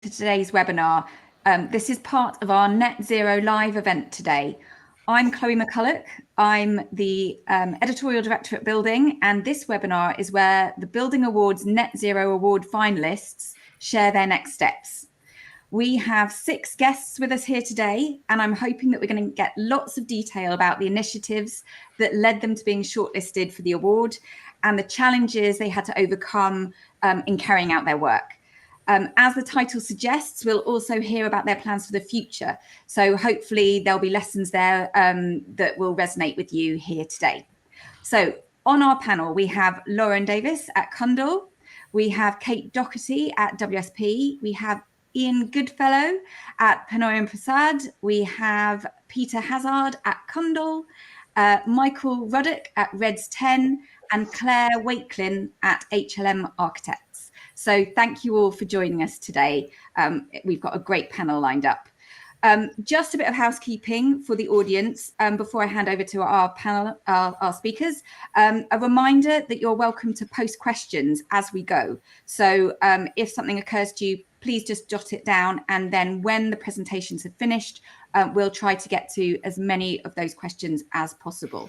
to today's webinar. This is part of our Net Zero Live event today. I'm Chloe McCulloch. I'm the editorial director at Building, and this webinar is where the Building Awards Net Zero Award finalists share their next steps. We have 6 guests with us here today, and I'm hoping that we're going to get lots of detail about the initiatives that led them to being shortlisted for the award and the challenges they had to overcome in carrying out their work. As the title suggests, we'll also hear about their plans for the future. So hopefully there'll be lessons there that will resonate with you here today. So on our panel, we have Lauren Davis at Cundall. We have Kate Doherty at WSP. We have Ian Goodfellow at Penoy & Prasad. We have Peter Hazard at Cundall, Michael Ruddock at Reds 10, and Claire Wakelin at HLM Architects. So thank you all for joining us today. We've got a great panel lined up. Just a bit of housekeeping for the audience before I hand over to our panel, our speakers. A reminder that you're welcome to post questions as we go. So if something occurs to you, please just jot it down, and then when the presentations have finished, we'll try to get to as many of those questions as possible.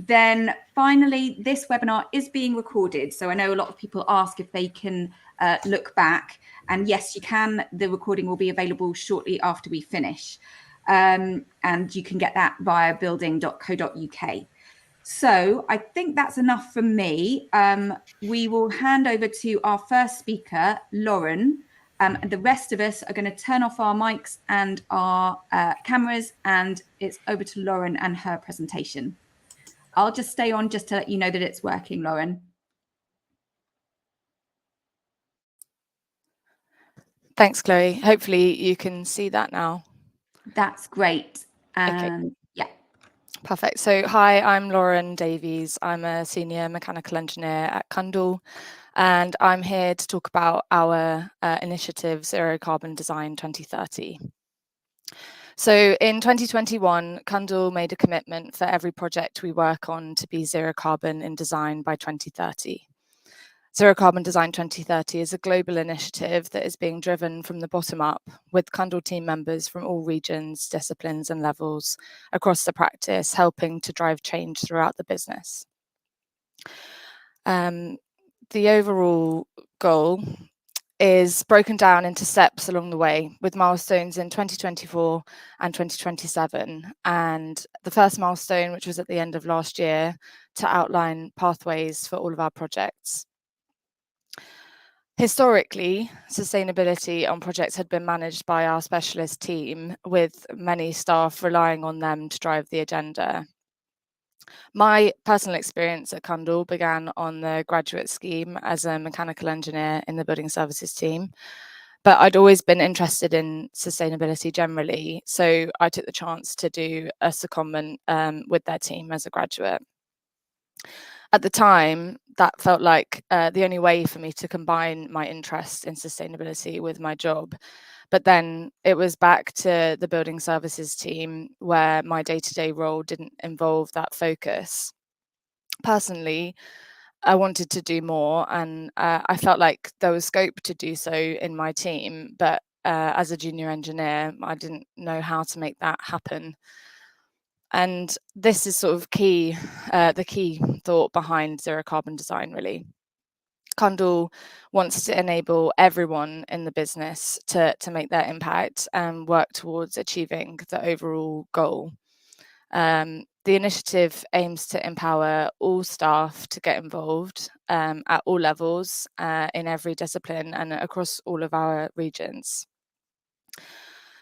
Then finally, this webinar is being recorded. So I know a lot of people ask if they can look back, and yes, you can. The recording will be available shortly after we finish. And you can get that via building.co.uk. So I think that's enough from me. We will hand over to our first speaker, Lauren. And the rest of us are going to turn off our mics and our cameras, and it's over to Lauren and her presentation. I'll just stay on just to let you know that it's working, Lauren. Thanks, Chloe. Hopefully you can see that now. That's great. Okay. Yeah. Perfect. So hi, I'm Lauren Davies. I'm a senior mechanical engineer at Cundall, and I'm here to talk about our initiative Zero Carbon Design 2030. So in 2021, Cundall made a commitment for every project we work on to be zero carbon in design by 2030. Zero Carbon Design 2030 is a global initiative that is being driven from the bottom up, with Cundall team members from all regions, disciplines and levels across the practice, helping to drive change throughout the business. The overall goal is broken down into steps along the way, with milestones in 2024 and 2027. And the first milestone, which was at the end of last year, to outline pathways for all of our projects. Historically, sustainability on projects had been managed by our specialist team, with many staff relying on them to drive the agenda. My personal experience at Cundall began on the graduate scheme as a mechanical engineer in the building services team, but I'd always been interested in sustainability generally, so I took the chance to do a secondment with their team as a graduate. At the time, that felt like the only way for me to combine my interest in sustainability with my job. But then it was back to the building services team, where my day-to-day role didn't involve that focus. Personally, I wanted to do more, and I felt like there was scope to do so in my team, but as a junior engineer, I didn't know how to make that happen. And this is sort of the key thought behind zero carbon design, really. Cundall wants to enable everyone in the business to make their impact and work towards achieving the overall goal. The initiative aims to empower all staff to get involved at all levels in every discipline and across all of our regions.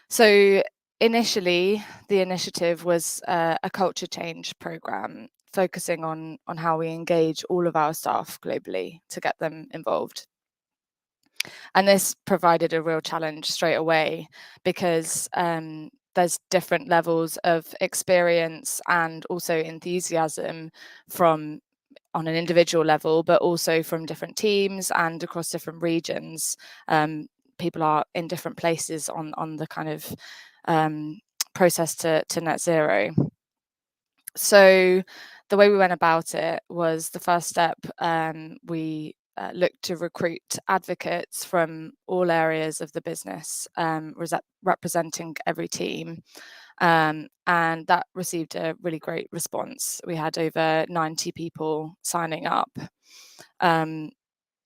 So initially, the initiative was a culture change program, focusing on how we engage all of our staff globally to get them involved. And this provided a real challenge straight away, because there's different levels of experience and also enthusiasm from on an individual level, but also from different teams and across different regions. People are in different places on the kind of process to net zero. So the way we went about it was, the first step, we looked to recruit advocates from all areas of the business, representing every team. And that received a really great response. We had over 90 people signing up.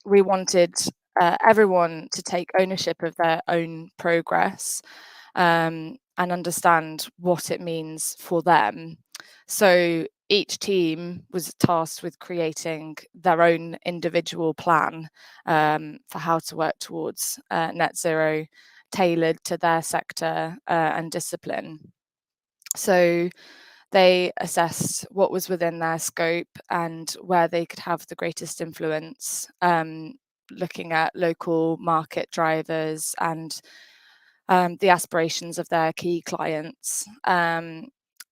We wanted everyone to take ownership of their own progress and understand what it means for them. So each team was tasked with creating their own individual plan for how to work towards net zero, tailored to their sector and discipline. So they assessed what was within their scope and where they could have the greatest influence, looking at local market drivers and the aspirations of their key clients.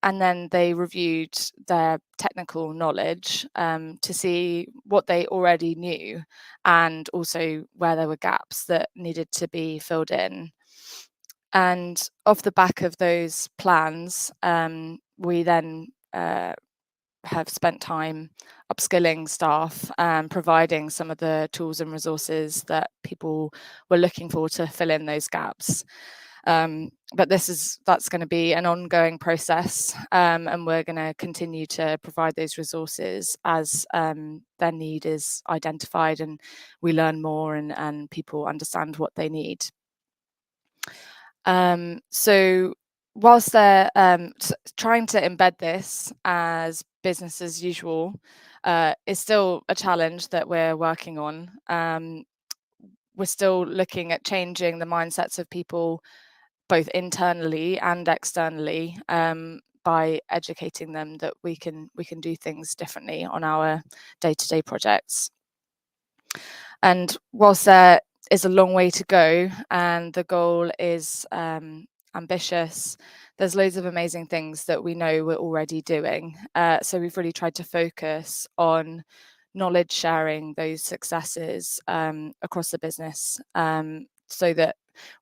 And then they reviewed their technical knowledge to see what they already knew and also where there were gaps that needed to be filled in. And off the back of those plans, we then have spent time upskilling staff and providing some of the tools and resources that people were looking for to fill in those gaps. But that's going to be an ongoing process, and we're going to continue to provide those resources as their need is identified and we learn more and people understand what they need. So whilst they're trying to embed this as business as usual, is still a challenge that we're working on. We're still looking at changing the mindsets of people, both internally and externally, by educating them that we can do things differently on our day-to-day projects. And whilst there is a long way to go and the goal is ambitious, there's loads of amazing things that we know we're already doing. So we've really tried to focus on knowledge sharing those successes across the business, so that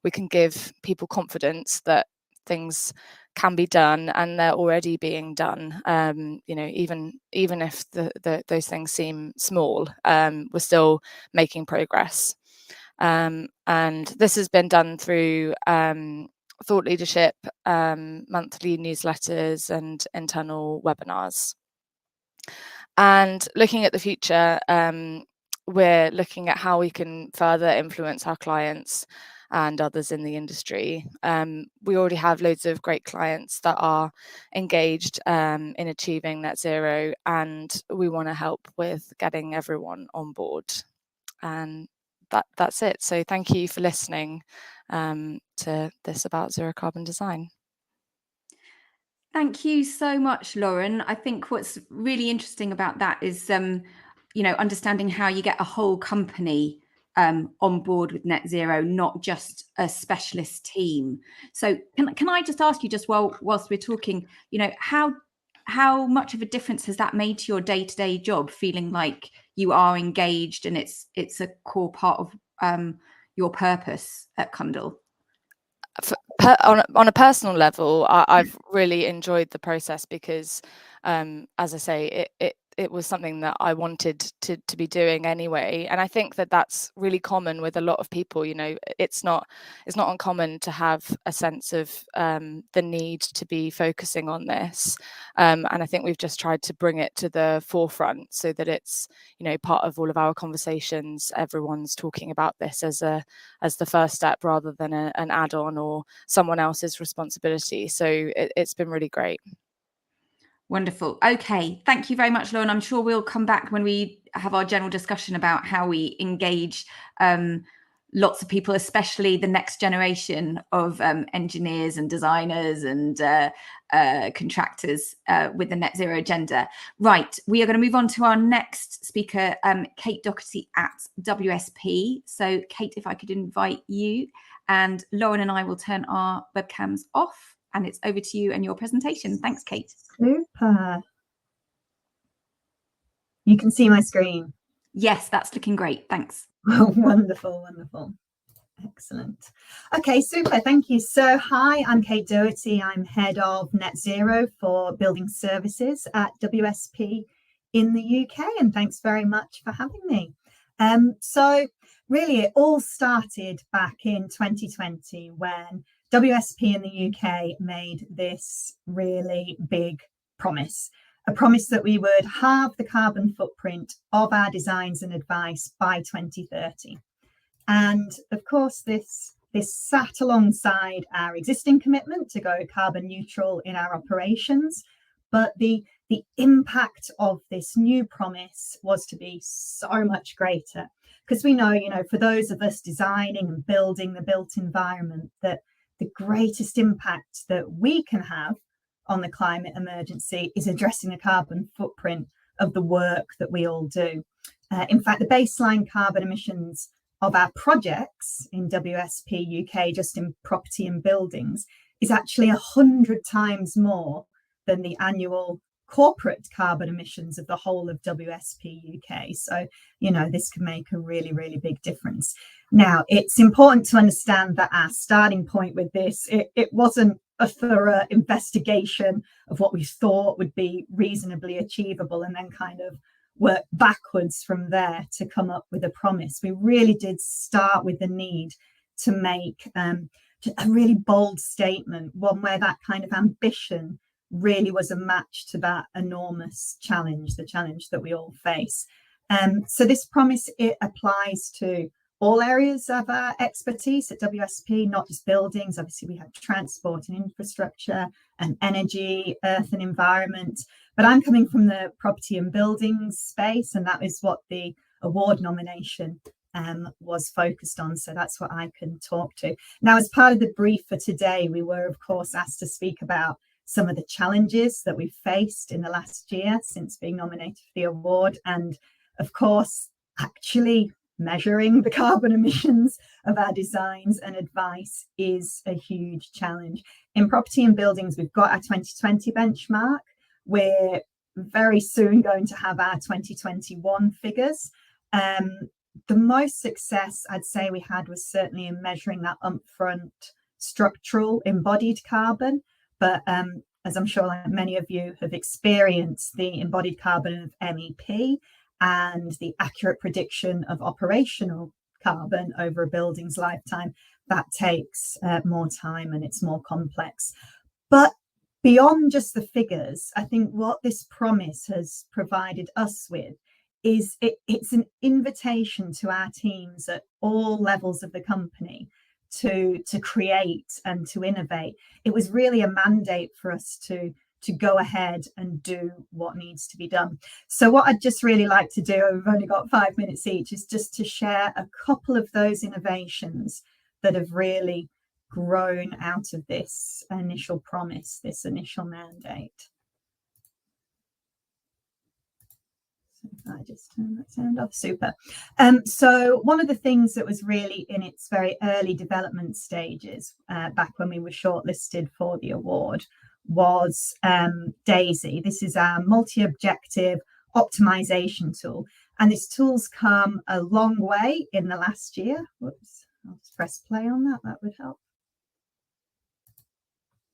we can give people confidence that things can be done and they're already being done. Even if those things seem small, we're still making progress. And this has been done through thought leadership, monthly newsletters and internal webinars. And looking at the future, we're looking at how we can further influence our clients and others in the industry. We already have loads of great clients that are engaged in achieving net zero, and we want to help with getting everyone on board. And that's it. So thank you for listening to this about zero carbon design. Thank you so much, Lauren. I think what's really interesting about that is, understanding how you get a whole company on board with net zero, not just a specialist team. So can I just ask you, just whilst we're talking, how much of a difference has that made to your day-to-day job, feeling like you are engaged and it's a core part of your purpose at Cundall? On a personal level, I've really enjoyed the process because, as I say, it was something that I wanted to be doing anyway. And I think that that's really common with a lot of people. It's not uncommon to have a sense of the need to be focusing on this. And I think we've just tried to bring it to the forefront so that it's, part of all of our conversations. Everyone's talking about this as the first step rather than an add-on or someone else's responsibility. So it's been really great. Wonderful. Okay, thank you very much, Lauren. I'm sure we'll come back when we have our general discussion about how we engage lots of people, especially the next generation of engineers and designers and contractors with the net zero agenda. Right, we are going to move on to our next speaker, Kate Doherty at WSP. So Kate, if I could invite you, and Lauren and I will turn our webcams off, and it's over to you and your presentation. Thanks, Kate. Super. You can see my screen. Yes, that's looking great. Thanks. Oh, wonderful, wonderful. Excellent. Okay, super. Thank you. So, hi, I'm Kate Doherty. I'm head of Net Zero for Building Services at WSP in the UK. And thanks very much for having me. So really, it all started back in 2020 when WSP in the UK made this really big promise, a promise that we would halve the carbon footprint of our designs and advice by 2030. And of course, this sat alongside our existing commitment to go carbon neutral in our operations, but the impact of this new promise was to be so much greater, because we know, for those of us designing and building the built environment, that the greatest impact that we can have on the climate emergency is addressing the carbon footprint of the work that we all do. In fact, the baseline carbon emissions of our projects in WSP UK, just in property and buildings, is actually 100 times more than the annual corporate carbon emissions of the whole of WSP UK. So, this can make a really, really big difference. Now, it's important to understand that our starting point with this, it wasn't a thorough investigation of what we thought would be reasonably achievable and then kind of work backwards from there to come up with a promise. We really did start with the need to make a really bold statement, one where that kind of ambition really was a match to that enormous challenge, the challenge that we all face. So this promise, it applies to all areas of our expertise at WSP, not just buildings. Obviously, we have transport and infrastructure and energy, earth and environment. But I'm coming from the property and buildings space, and that is what the award nomination was focused on. So that's what I can talk to. Now, as part of the brief for today, we were, of course, asked to speak about some of the challenges that we've faced in the last year since being nominated for the award. And of course, actually measuring the carbon emissions of our designs and advice is a huge challenge. In property and buildings, we've got our 2020 benchmark. We're very soon going to have our 2021 figures. The most success I'd say we had was certainly in measuring that upfront structural embodied carbon. But as I'm sure many of you have experienced, the embodied carbon of MEP and the accurate prediction of operational carbon over a building's lifetime, that takes more time and it's more complex. But beyond just the figures, I think what this promise has provided us with is it's an invitation to our teams at all levels of the company to create and to innovate. It was really a mandate for us to go ahead and do what needs to be done. So what I'd just really like to do, we've only got 5 minutes each, is just to share a couple of those innovations that have really grown out of this initial promise, this initial mandate. So if I just turn that sound off, super. So one of the things that was really in its very early development stages, back when we were shortlisted for the award, was DAISY. This is our multi-objective optimization tool. And this tool's come a long way in the last year. Whoops, I'll just press play on that, that would help.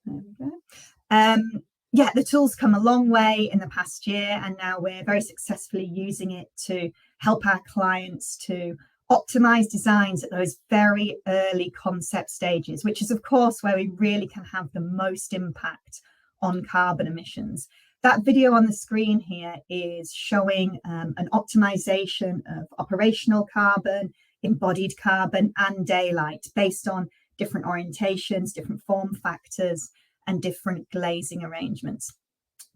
There we go. Yeah, the tool's come a long way in the past year, and now we're very successfully using it to help our clients to optimize designs at those very early concept stages, which is, of course, where we really can have the most impact on carbon emissions. That video on the screen here is showing an optimization of operational carbon, embodied carbon, and daylight based on different orientations, different form factors, and different glazing arrangements.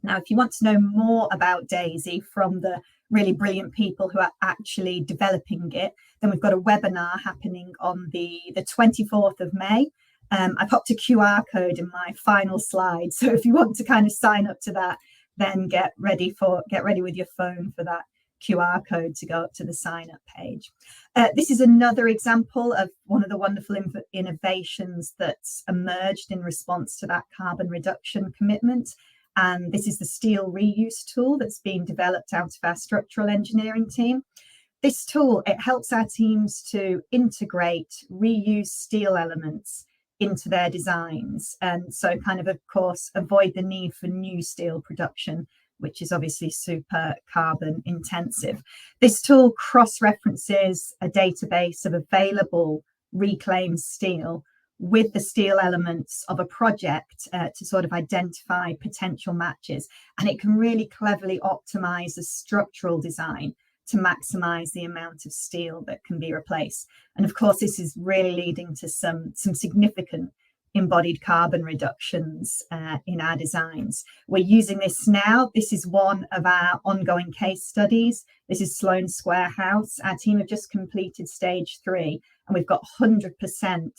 Now, if you want to know more about DAISY from the really brilliant people who are actually developing it, then we've got a webinar happening on the 24th of May. I popped a QR code in my final slide. So if you want to kind of sign up to that, then get ready with your phone for that QR code to go up to the sign up page. This is another example of one of the wonderful innovations that's emerged in response to that carbon reduction commitment. And this is the steel reuse tool that's being developed out of our structural engineering team. This tool, it helps our teams to integrate reuse steel elements into their designs. And so kind of course, avoid the need for new steel production which is obviously super carbon intensive. This tool cross-references a database of available reclaimed steel with the steel elements of a project to sort of identify potential matches. And it can really cleverly optimize the structural design to maximize the amount of steel that can be replaced. And of course, this is really leading to some significant embodied carbon reductions in our designs. We're using this now. This is one of our ongoing case studies. This is Sloane Square House. Our team have just completed stage 3, and we've got 100%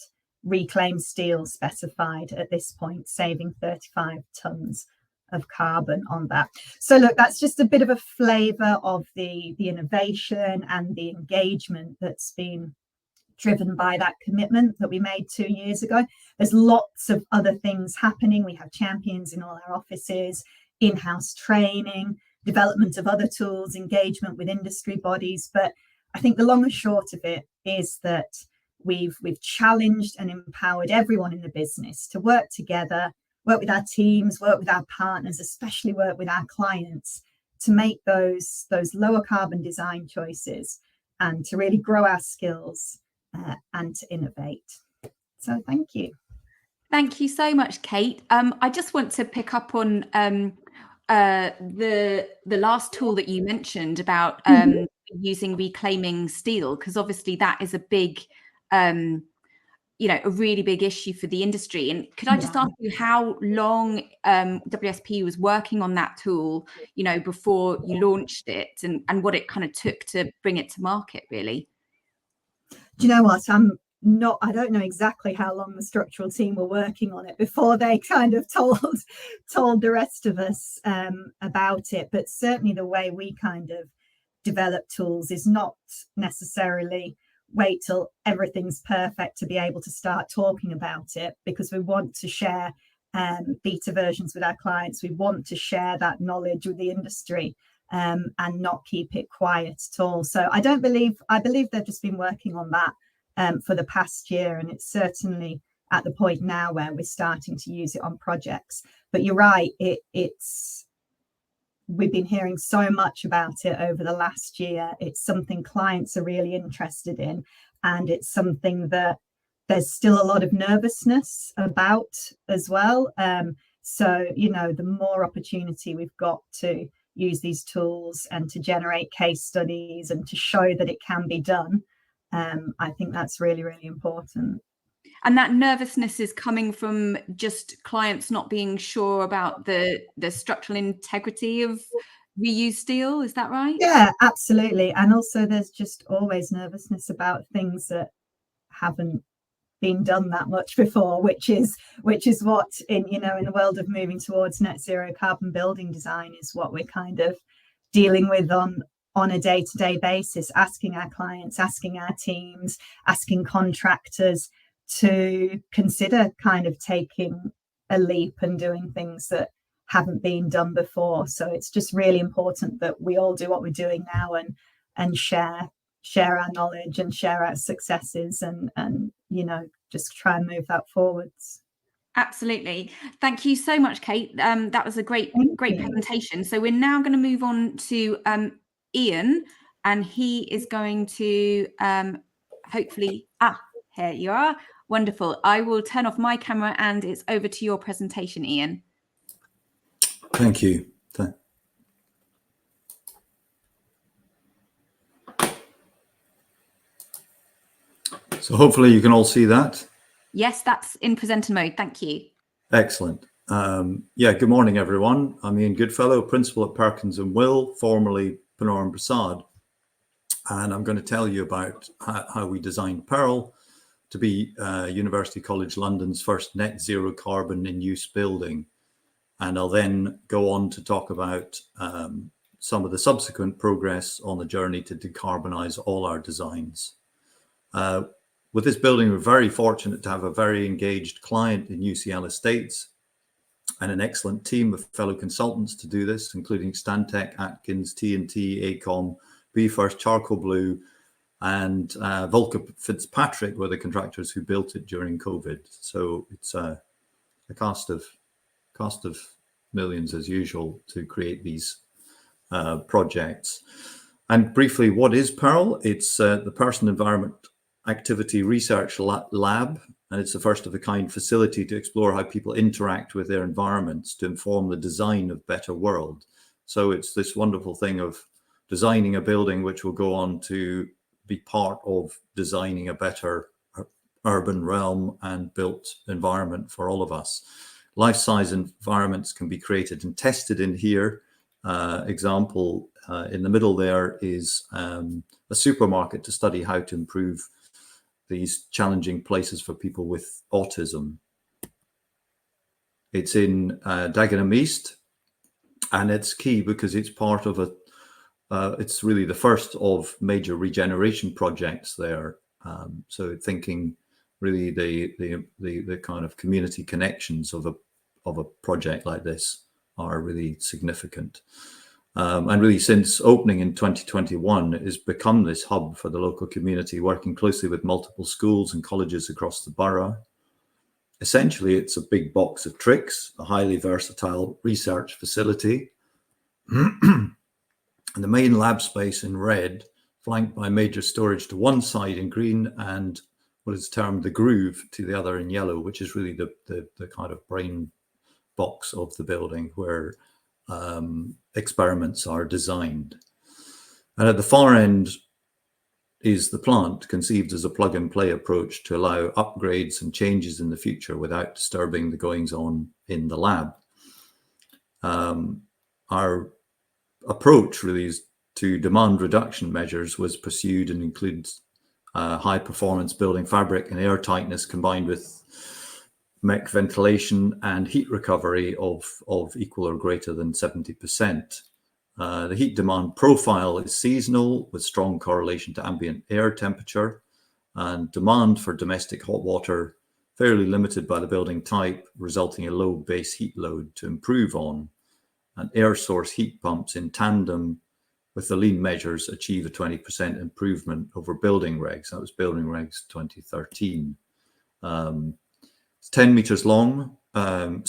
reclaimed steel specified at this point, saving 35 tons of carbon on that. So look, that's just a bit of a flavour of the innovation and the engagement that's been driven by that commitment that we made 2 years ago. There's lots of other things happening. We have champions in all our offices, in-house training, development of other tools, engagement with industry bodies. But I think the long and short of it is that we've challenged and empowered everyone in the business to work together, work with our teams, work with our partners, especially work with our clients to make those lower carbon design choices and to really grow our skills and to innovate. So thank you. Thank you so much, Kate. I just want to pick up on the last tool that you mentioned about using reclaiming steel, because obviously that is a big, a really big issue for the industry. And could I just ask you how long WSP was working on that tool, before you launched it, and what it kind of took to bring it to market, really? Do you know what? I don't know exactly how long the structural team were working on it before they kind of told the rest of us about it. But certainly the way we kind of develop tools is not necessarily wait till everything's perfect to be able to start talking about it, because we want to share beta versions with our clients. We want to share that knowledge with the industry and not keep it quiet at all. So I believe they've just been working on that for the past year, and it's certainly at the point now where we're starting to use it on projects. But you're right, we've been hearing so much about it over the last year. It's something clients are really interested in, and it's something that there's still a lot of nervousness about as well. So, the more opportunity we've got to use these tools and to generate case studies and to show that it can be done, I think that's really, really important. And that nervousness is coming from just clients not being sure about the structural integrity of reused steel. Is that right? Yeah, absolutely. And also there's just always nervousness about things that haven't been done that much before, which is what in the world of moving towards net zero carbon building design is what we're kind of dealing with on a day-to-day basis, asking our clients, asking our teams, asking contractors to consider kind of taking a leap and doing things that haven't been done before. So it's just really important that we all do what we're doing now and share our knowledge and share our successes and just try and move that forwards. Absolutely. Thank you so much, Kate. That was a great presentation. So we're now going to move on to Ian, and he is going to hopefully here you are. Wonderful. I will turn off my camera and it's over to your presentation, Ian. Thank you. So hopefully you can all see that. Yes, that's in presenter mode. Thank you. Excellent. Good morning, everyone. I'm Ian Goodfellow, Principal at Perkins & Will, formerly Penor & Brassard. And I'm going to tell you about how we designed Pearl to be University College London's first net zero carbon in use building. And I'll then go on to talk about some of the subsequent progress on the journey to decarbonize all our designs. With this building, we're very fortunate to have a very engaged client in UCL Estates and an excellent team of fellow consultants to do this, including Stantec, Atkins, TNT, AECOM, BFirst, Charcoal Blue, and Volker Fitzpatrick were the contractors who built it during COVID. So it's a cast of millions as usual to create these projects. And briefly, what is PEARL? It's the Person Environment Activity Research Lab, and it's the first of a kind facility to explore how people interact with their environments to inform the design of better world. So it's this wonderful thing of designing a building which will go on to be part of designing a better urban realm and built environment for all of us. Life-size environments can be created and tested in here. Example in the middle there is a supermarket to study how to improve these challenging places for people with autism. It's in Dagenham East, and it's key because it's part of it's really the first of major regeneration projects there. So thinking really the kind of community connections of a project like this are really significant. And really since opening in 2021, it has become this hub for the local community, working closely with multiple schools and colleges across the borough. Essentially, it's a big box of tricks, a highly versatile research facility. And the main lab space in red, flanked by major storage to one side in green and what is termed the groove to the other in yellow, which is really the kind of brain box of the building where experiments are designed. And at the far end is the plant, conceived as a plug and play approach to allow upgrades and changes in the future without disturbing the goings on in the lab. Our approach really is to demand reduction measures was pursued and includes high performance building fabric and air tightness combined with MEC ventilation and heat recovery of equal or greater than 70%. The heat demand profile is seasonal with strong correlation to ambient air temperature, and demand for domestic hot water fairly limited by the building type, resulting in low base heat load to improve on. And air source heat pumps in tandem with the lean measures achieve a 20% improvement over building regs. That was building regs 2013. It's 10 meters long, 10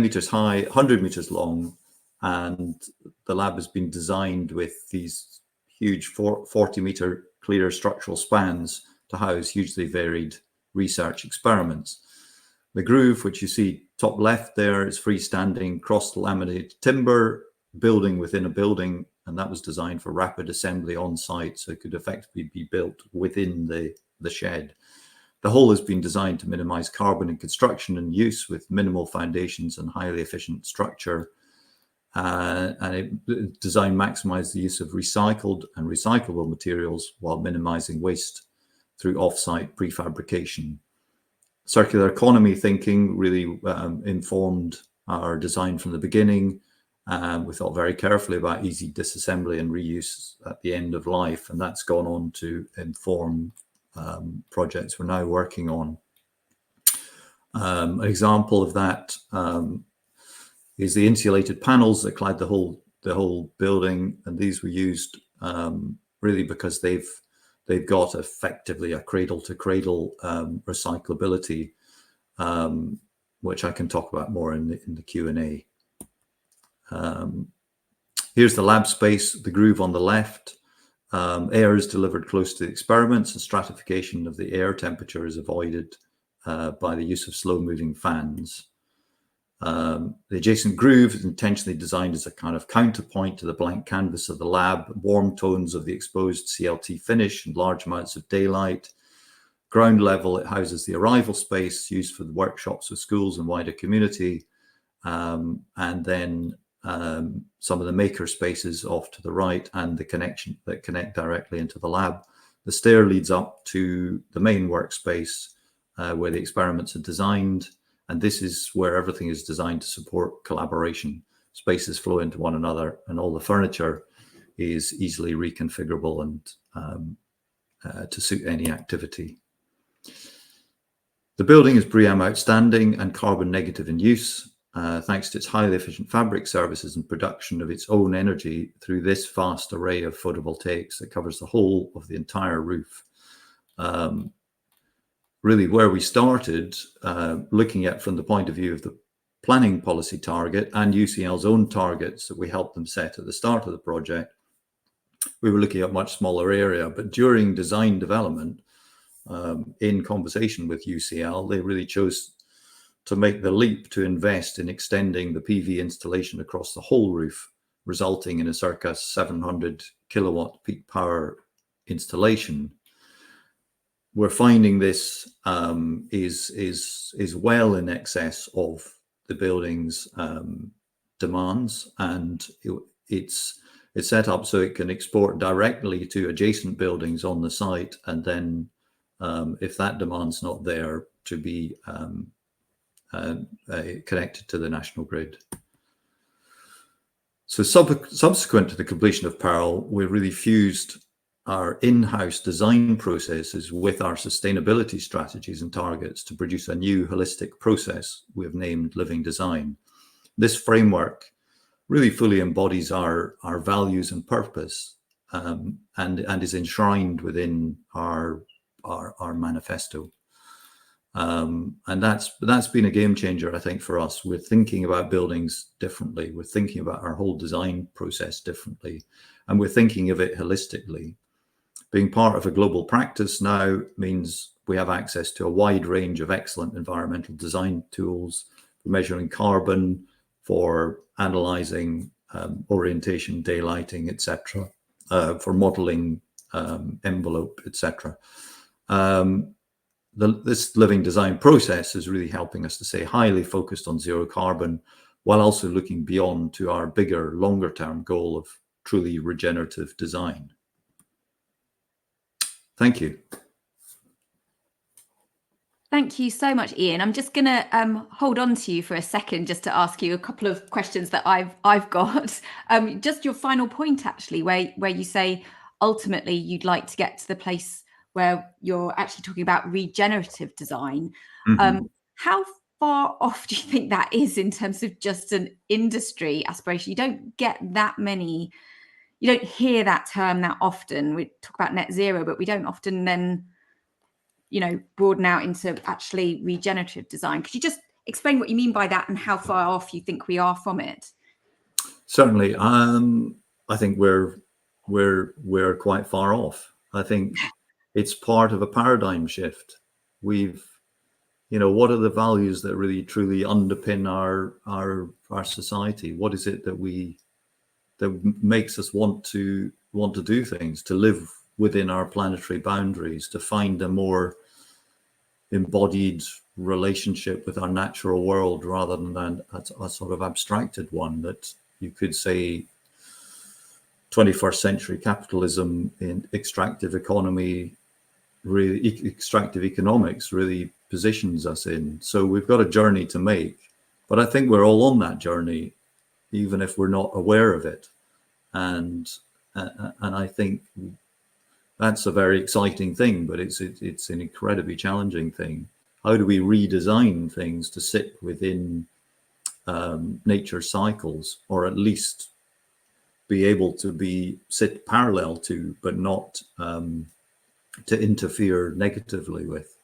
meters high, 100 meters long, and the lab has been designed with these huge 40-meter clear structural spans to house hugely varied research experiments. The groove, which you see top left there, is freestanding cross-laminated timber building within a building, and that was designed for rapid assembly on site, so it could effectively be built within the shed. The whole has been designed to minimize carbon in construction and use with minimal foundations and highly efficient structure. And it designed maximize the use of recycled and recyclable materials while minimizing waste through off-site prefabrication. Circular economy thinking really informed our design from the beginning. We thought very carefully about easy disassembly and reuse at the end of life, and that's gone on to inform projects we're now working on. An example of that is the insulated panels that clad the whole building, and these were used really because they've got effectively a cradle-to-cradle recyclability, which I can talk about more in the Q&A. Here's the lab space, the groove on the left. Air is delivered close to the experiments, and stratification of the air temperature is avoided by the use of slow-moving fans. The adjacent groove is intentionally designed as a kind of counterpoint to the blank canvas of the lab, warm tones of the exposed CLT finish and large amounts of daylight. Ground level, it houses the arrival space used for the workshops with schools and wider community. And then some of the maker spaces off to the right and the connection that connect directly into the lab. The stair leads up to the main workspace where the experiments are designed. And this is where everything is designed to support collaboration. Spaces flow into one another, and all the furniture is easily reconfigurable and to suit any activity. The building is BREEAM outstanding and carbon negative in use, thanks to its highly efficient fabric services and production of its own energy through this vast array of photovoltaics that covers the whole of the entire roof. Really where we started, looking at from the point of view of the planning policy target and UCL's own targets that we helped them set at the start of the project, we were looking at a much smaller area. But during design development, in conversation with UCL, they really chose to make the leap to invest in extending the PV installation across the whole roof, resulting in a circa 700 kilowatt peak power installation. We're finding this is well in excess of the building's demands, and it's set up so it can export directly to adjacent buildings on the site, and then if that demand's not there, to be connected to the national grid. So subsequent to the completion of Pearl, we really fused our in-house design processes with our sustainability strategies and targets to produce a new holistic process we have named Living Design. This framework really fully embodies our values and purpose, and is enshrined within our manifesto. And that's been a game changer, I think, for us. We're thinking about buildings differently. We're thinking about our whole design process differently, and we're thinking of it holistically. Being part of a global practice now means we have access to a wide range of excellent environmental design tools for measuring carbon, for analyzing orientation, daylighting, etc., for modeling envelope, etc. This living design process is really helping us to stay highly focused on zero carbon, while also looking beyond to our bigger, longer term goal of truly regenerative design. Thank you. Thank you so much, Ian. I'm just going to hold on to you for a second just to ask you a couple of questions that I've got. Just your final point, actually, where you say ultimately you'd like to get to the place where you're actually talking about regenerative design. Mm-hmm. How far off do you think that is in terms of just an industry aspiration? You don't get that many. You don't hear that term that often. We talk about net zero, but we don't often then, broaden out into actually regenerative design. Could you just explain what you mean by that and how far off you think we are from it? Certainly. I think we're quite far off. I think it's part of a paradigm shift. What are the values that really truly underpin our society? What is it that makes us want to do things, to live within our planetary boundaries, to find a more embodied relationship with our natural world rather than a sort of abstracted one that you could say 21st century capitalism in extractive economics really positions us in. So we've got a journey to make, but I think we're all on that journey, even if we're not aware of it. And I think that's a very exciting thing, but it's an incredibly challenging thing. How do we redesign things to sit within nature cycles, or at least be able to sit parallel to, but not to interfere negatively with?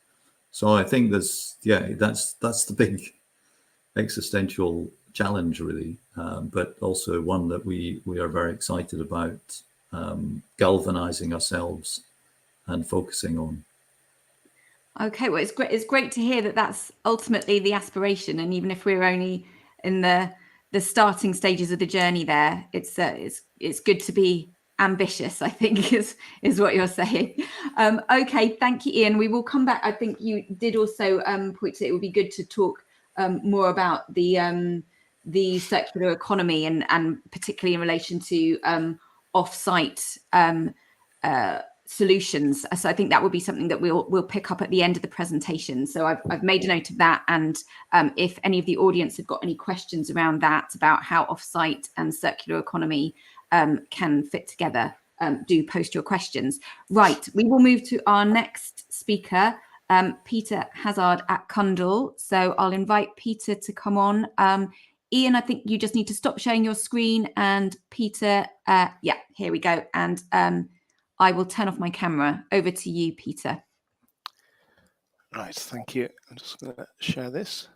So I think that's the big existential challenge, really, but also one that we are very excited about galvanizing ourselves and focusing on. Okay, well, it's great to hear that that's ultimately the aspiration, and even if we're only in the starting stages of the journey there, it's good to be ambitious, I think, is what you're saying. Okay, thank you, Ian. We will come back. I think you did also point to it would be good to talk more about the circular economy and particularly in relation to off-site solutions. So I think that would be something that we'll pick up at the end of the presentation. So I've made a note of that, and if any of the audience have got any questions around that, about how off-site and circular economy can fit together, do post your questions. Right, we will move to our next speaker, Peter Hazard at Cundall. So I'll invite Peter to come on. Ian, I think you just need to stop sharing your screen, and Peter, yeah, here we go. And I will turn off my camera. Over to you, Peter. Right, thank you. I'm just going to share this.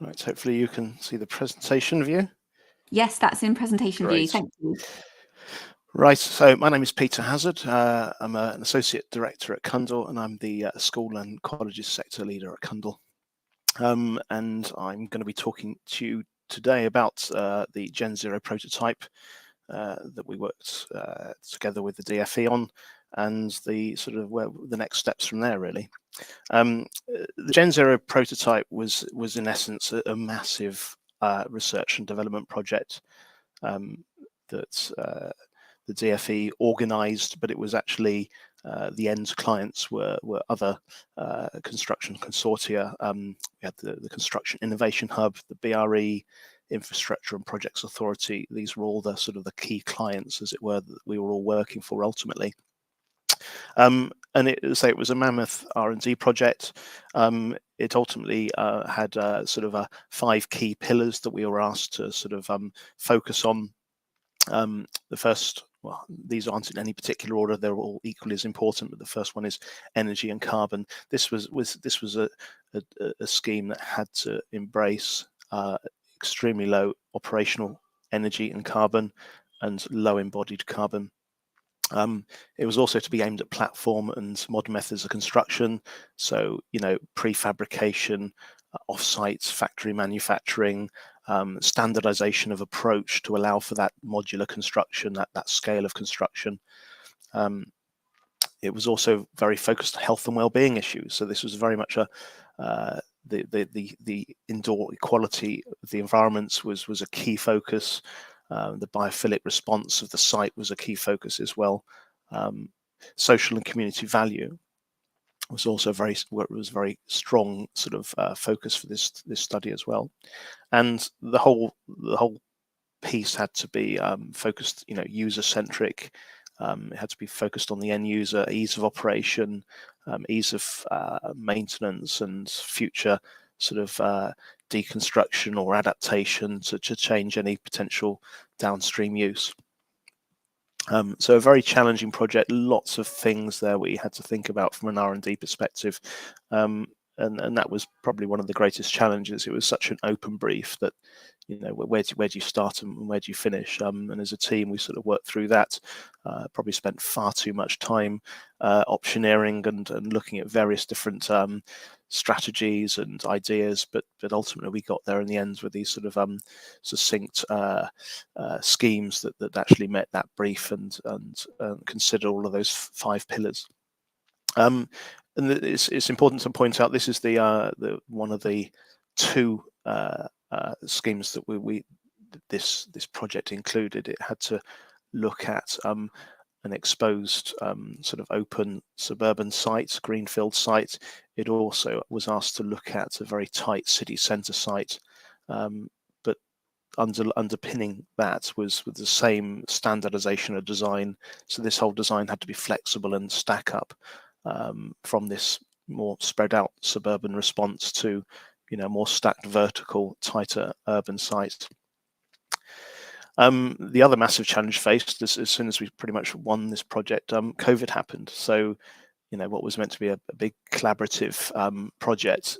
Right, hopefully you can see the presentation view. Yes, that's in presentation view. Great. Thank you. Right, so my name is Peter Hazard. I'm an Associate Director at Cundall, and I'm the School and Colleges Sector Leader at Cundall. And I'm going to be talking to you today about the Gen Zero prototype that we worked together with the DFE on, and the sort of where the next steps from there, really. The Gen Zero prototype was in essence a massive research and development project that the DFE organised, but it was actually the end clients were other construction consortia. We had the Construction Innovation Hub, the BRE, Infrastructure and Projects Authority. These were all the sort of the key clients, as it were, that we were all working for ultimately. And it was a mammoth R&D project. It ultimately had sort of 5 key pillars that we were asked to sort of focus on. The first, well, these aren't in any particular order, they're all equally as important, but the first one is energy and carbon. This was a scheme that had to embrace extremely low operational energy and carbon and low embodied carbon. It was also to be aimed at platform and modern methods of construction, so prefabrication, off-site factory manufacturing, standardization of approach to allow for that modular construction, that scale of construction. It was also very focused on health and well-being issues, so this was very much the indoor equality of the environments was a key focus. The biophilic response of the site was a key focus as well. Social and community value was also very strong sort of focus for this study as well. And the whole piece had to be focused, user centric. It had to be focused on the end user, ease of operation, ease of maintenance, and future sort of deconstruction or adaptation to change any potential downstream use. So a very challenging project, lots of things there we had to think about from an R&D perspective. And that was probably one of the greatest challenges. It was such an open brief that, where do you start and where do you finish? And as a team, we sort of worked through that. Probably spent far too much time optioneering and looking at various different strategies and ideas, but ultimately we got there in the end with these sort of succinct schemes that actually met that brief and consider all of those 5 pillars. And it's important to point out this is the one of the 2 schemes that this project included. It had to look at an exposed sort of open suburban site, greenfield site. It also was asked to look at a very tight city centre site, but underpinning that was with the same standardization of design. So this whole design had to be flexible and stack up from this more spread out suburban response to more stacked vertical, tighter urban sites. The other massive challenge faced as soon as we pretty much won this project, COVID happened. So what was meant to be a big collaborative project,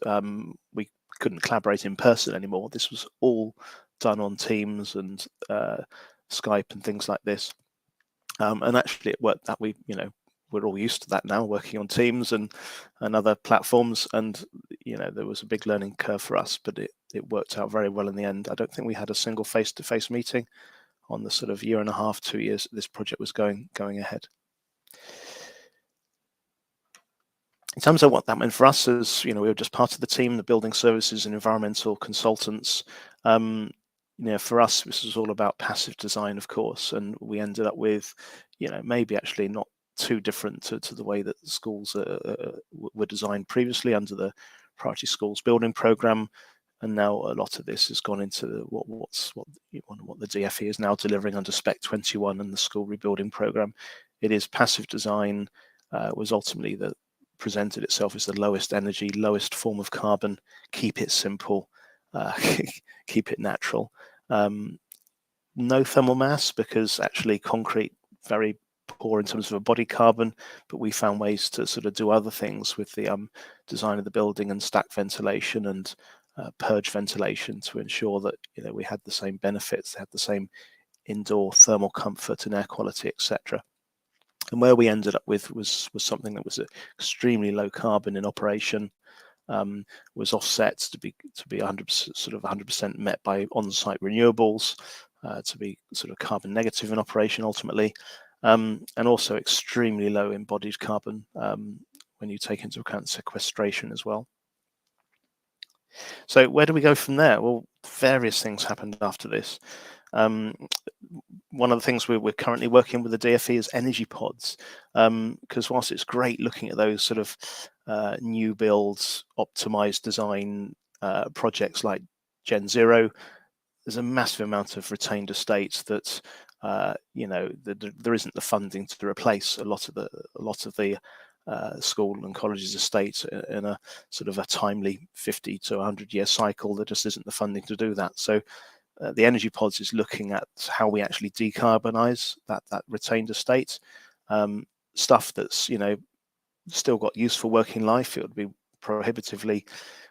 we couldn't collaborate in person anymore. This was all done on Teams and Skype and things like this. And actually it worked that we're all used to that now, working on Teams and other platforms. And, there was a big learning curve for us, but it worked out very well in the end. I don't think we had a single face-to-face meeting on the sort of 1.5 to 2 years this project was going ahead. In terms of what that meant for us, as we were just part of the team, the building services and environmental consultants. For us, this was all about passive design, of course, and we ended up with, maybe actually not too different to the way that the schools were designed previously under the Priority Schools Building Programme, and now a lot of this has gone into what the DFE is now delivering under Spec 21 and the School Rebuilding Programme. It is passive design, was ultimately presented itself as the lowest energy, lowest form of carbon. Keep it simple, keep it natural. No thermal mass, because actually concrete very poor in terms of a body carbon, but we found ways to sort of do other things with the design of the building and stack ventilation and purge ventilation to ensure that we had the same benefits, had the same indoor thermal comfort and air quality, etc. And where we ended up with was something that was extremely low carbon in operation, was offset to be 100% met by on-site renewables, to be sort of carbon negative in operation ultimately, and also extremely low embodied carbon when you take into account sequestration as well. So where do we go from there? Well, various things happened after this. One of the things we're currently working with the DFE is energy pods, because whilst it's great looking at those sort of new builds, optimized design projects like Gen Zero, there's a massive amount of retained estates that there isn't the funding to replace a lot of the school and colleges estates in a sort of a timely 50 to 100 year cycle. There just isn't the funding to do that. So the energy pods is looking at how we actually decarbonize that retained estate, stuff that's still got useful working life. It would be prohibitively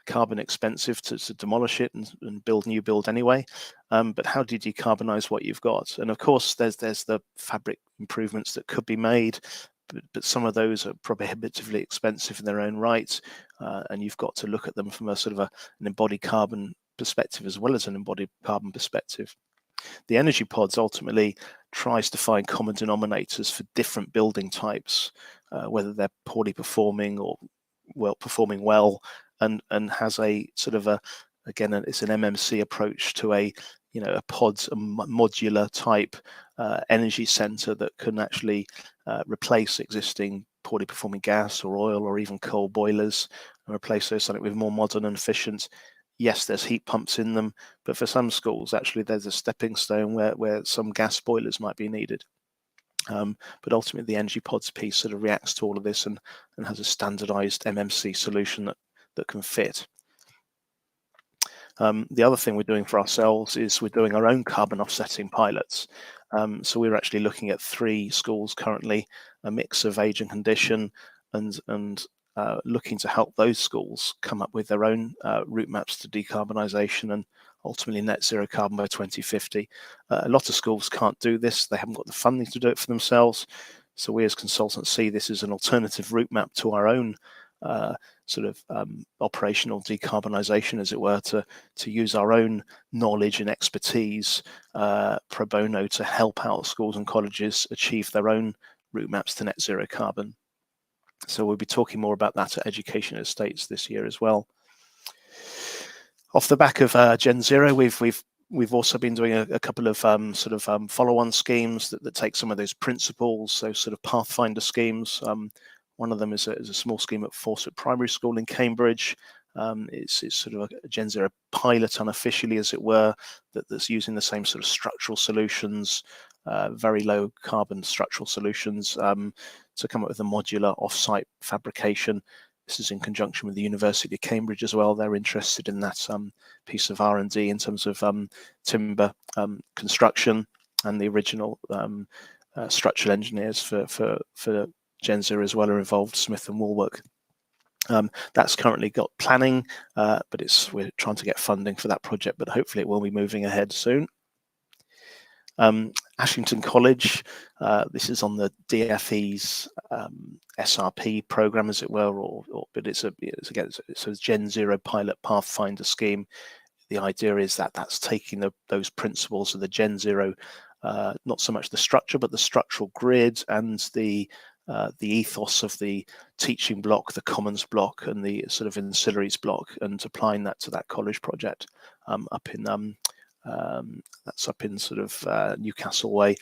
carbon expensive to demolish it and build new build anyway. But how do you decarbonize what you've got? And of course, there's the fabric improvements that could be made, but some of those are prohibitively expensive in their own right, and you've got to look at them from a sort of an embodied carbon perspective as well as an embodied carbon perspective. The energy pods ultimately tries to find common denominators for different building types, whether they're poorly performing or performing well, and has a sort of it's an MMC approach to a pods, a modular type energy center that can actually replace existing poorly performing gas or oil or even coal boilers and replace those something with more modern and efficient. Yes, there's heat pumps in them, but for some schools, actually, there's a stepping stone where some gas boilers might be needed. But ultimately, the energy pods piece sort of reacts to all of this and has a standardized MMC solution that can fit. The other thing we're doing for ourselves is we're doing our own carbon offsetting pilots. So we're actually looking at 3 schools currently, a mix of age and condition, and looking to help those schools come up with their own route maps to decarbonisation and ultimately net zero carbon by 2050. A lot of schools can't do this. They haven't got the funding to do it for themselves. So we as consultants see this as an alternative route map to our own operational decarbonisation, as it were, to use our own knowledge and expertise pro bono to help out schools and colleges achieve their own route maps to net zero carbon. So we'll be talking more about that at Education Estates this year as well. Off the back of Gen Zero, we've also been doing a couple of follow-on schemes that take some of those principles, those sort of pathfinder schemes. One of them is a small scheme at Fawcett Primary School in Cambridge. It's sort of a Gen Zero pilot, unofficially, as it were, that's using the same sort of structural solutions, very low carbon structural solutions, to come up with a modular off-site fabrication. This is in conjunction with the University of Cambridge as well. They're interested in that piece of R&D in terms of timber construction, and the original structural engineers for Gen Zero as well are involved, Smith and Woolwork. That's currently got planning, but we're trying to get funding for that project, but hopefully it will be moving ahead soon. Ashington College, this is on the DFE's SRP program, as it were, but it's a Gen Zero pilot pathfinder scheme. The idea is that that's taking those principles of the Gen Zero, not so much the structure, but the structural grid and the ethos of the teaching block, the commons block, and the sort of ancillaries block, and applying that to that college project that's up in sort of Newcastle way.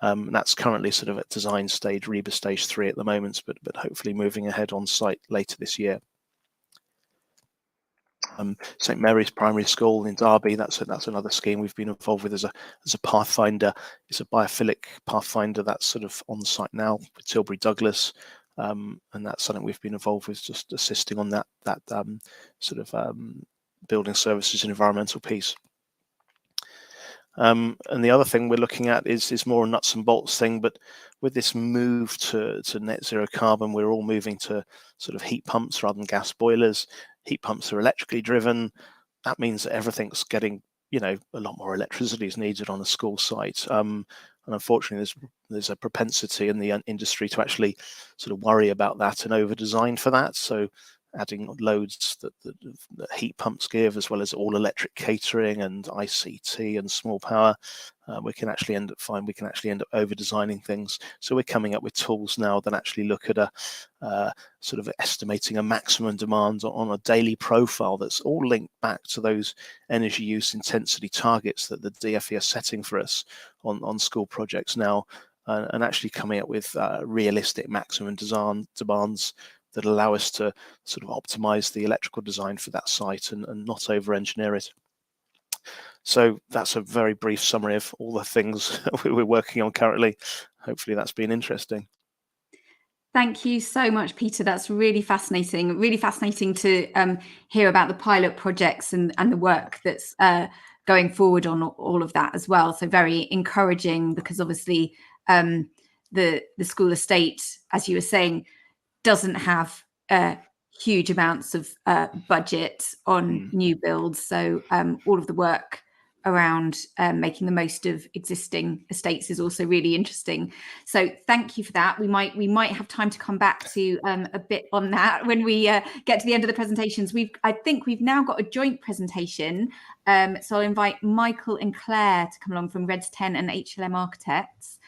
That's currently sort of at design stage, REBA stage 3 at the moment, but hopefully moving ahead on site later this year. St Mary's Primary School in Derby, that's another scheme we've been involved with as a pathfinder. It's a biophilic pathfinder that's sort of on site now with Tilbury Douglas, and that's something we've been involved with, just assisting on that building services and environmental piece. And the other thing we're looking at is more a nuts and bolts thing, but with this move to net zero carbon, we're all moving to sort of heat pumps rather than gas boilers. Heat pumps are electrically driven. that means that everything's getting, you know, a lot more electricity is needed on a school site. And unfortunately, there's a propensity in the industry to actually sort of worry about that and over design for that. So adding loads that heat pumps give, as well as all electric catering and ICT and small power, we can actually end up over designing things. So we're coming up with tools now that actually look at a sort of estimating a maximum demand on a daily profile that's all linked back to those energy use intensity targets that the DFE are setting for us on school projects now, and actually coming up with realistic maximum demands that allow us to sort of optimize the electrical design for that site and not over engineer it. So that's a very brief summary of all the things we're working on currently. Hopefully that's been interesting. Thank you so much, Peter. That's really fascinating. Really fascinating to hear about the pilot projects and the work that's going forward on all of that as well. So very encouraging, because obviously the school estate, as you were saying, doesn't have huge amounts of budget on new builds. So all of the work around making the most of existing estates is also really interesting. So thank you for that. We might have time to come back to a bit on that when we get to the end of the presentations. I think we've now got a joint presentation. So I'll invite Michael and Claire to come along from Reds 10 and HLM Architects.